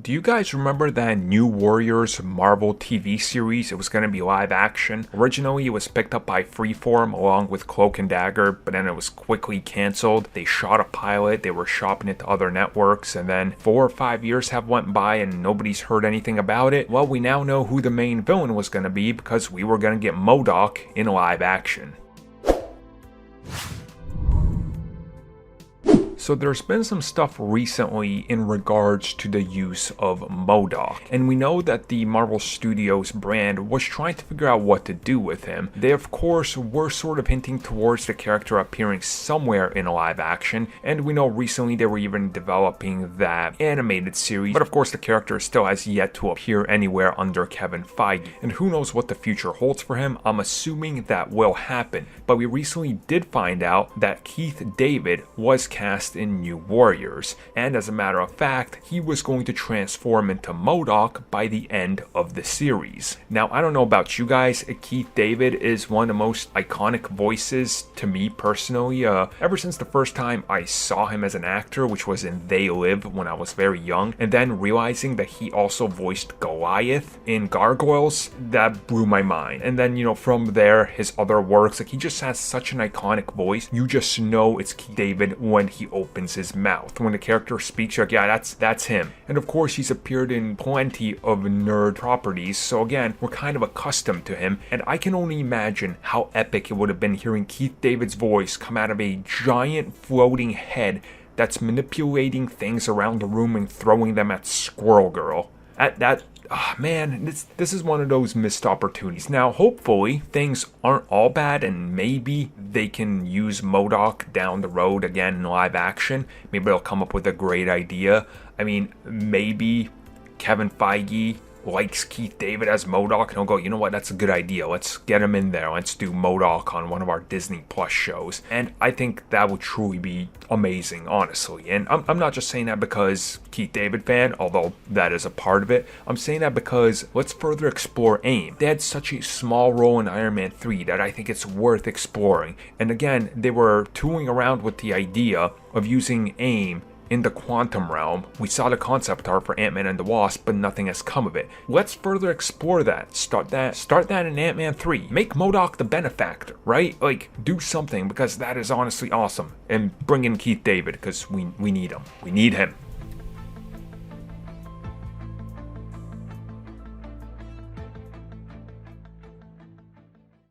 do you guys remember that New Warriors Marvel TV series? It was going to be live action. Originally, it was picked up by Freeform along with Cloak and Dagger, but then it was quickly canceled. They shot a pilot, they were shopping it to other networks, and then 4 or 5 years have went by and nobody's heard anything about it. Well, we now know who the main villain was going to be because we were going to get MODOK in live action. So there's been some stuff recently in regards to the use of MODOK, and we know that the Marvel Studios brand was trying to figure out what to do with him. They of course were sort of hinting towards the character appearing somewhere in a live action, and we know recently they were even developing that animated series, but of course the character still has yet to appear anywhere under Kevin Feige, and who knows what the future holds for him. I'm assuming that will happen, but we recently did find out that Keith David was cast in New Warriors, and as a matter of fact, he was going to transform into MODOK by the end of the series. Now, I don't know about you guys, Keith David is one of the most iconic voices to me personally. Ever since the first time I saw him as an actor, which was in They Live when I was very young, and then realizing that he also voiced Goliath in Gargoyles, that blew my mind. And then, from there, his other works, he just has such an iconic voice. You just know it's Keith David when he opens his mouth. When the character speaks, you're like, yeah, that's him. And of course, he's appeared in plenty of nerd properties, so again, we're kind of accustomed to him, and I can only imagine how epic it would have been hearing Keith David's voice come out of a giant floating head that's manipulating things around the room and throwing them at Squirrel Girl. Man, this is one of those missed opportunities. Now, hopefully, things aren't all bad, and maybe they can use MODOK down the road again in live action. Maybe they'll come up with a great idea. I mean, maybe Kevin Feige likes Keith David as MODOK, and he'll go, you know what, that's a good idea. Let's get him in there. Let's do MODOK on one of our Disney Plus shows. And I think that would truly be amazing, honestly. And I'm not just saying that because Keith David fan, although that is a part of it. I'm saying that because let's further explore AIM. They had such a small role in Iron Man 3 that I think it's worth exploring. And again, they were tooling around with the idea of using AIM in the quantum realm. We saw the concept art for Ant-Man and the Wasp, but nothing has come of it. Let's further explore that. Start that in Ant-Man 3. Make MODOK the benefactor, right? Do something, because that is honestly awesome. And bring in Keith David, because we need him. We need him.